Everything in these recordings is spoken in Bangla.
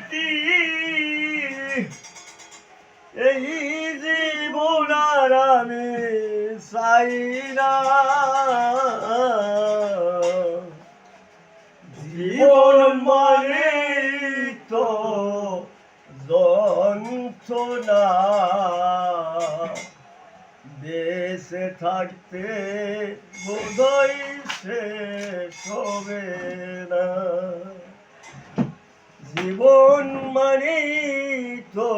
স্মৃতি এই জীবন আর আমি চাই না। জীবন মানে তো যন্ত্রণা, বেঁচে থাকতে বোধহয় শেষ হবে না। জীবন মানে তো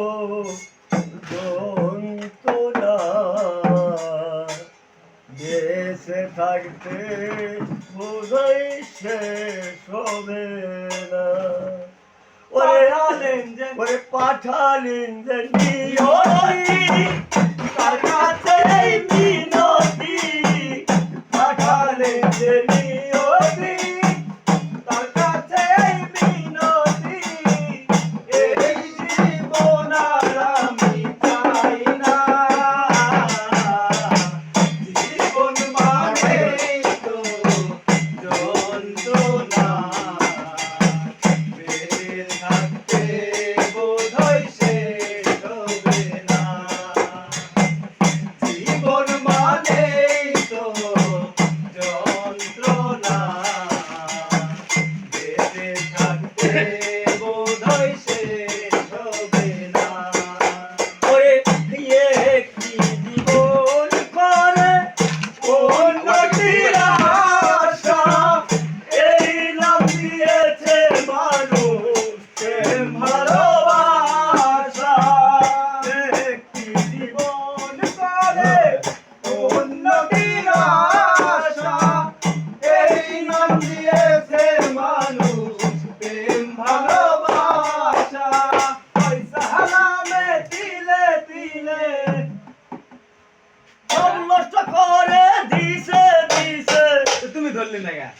যন্ত্রণা, বেঁচে থাকতে বোধহয় শেষ হবে না। ওরে পাঠালেন যে নিয়তি, তার কাছে এই মিনতি, পাঠালেন যে নিয়তি, তার কাছে এই মিনতি, এই জীবন আর আমি চাই না। জীবন মানে তো যন্ত্রণা, বেঁচে থাকতে বোধহয় শেষ হবে না। জীবন মানে তো যন্ত্রণা, বেঁচে থাকতে বোধহয় শেষ হবে না। ওরে একটি জীবন করে উন্নতির আশা, এই নাম দিয়েছে মানুষ প্রেম ভালোবাসা। একটি জীবন করে উন্নতির আশা, এই নাম দিয়েছে মানুষ প্রেম ভালোবাসা। পয়সা হারামে তিলে তিলে সব নষ্ট করে দিছে দিছে। তুমি ধরলি না।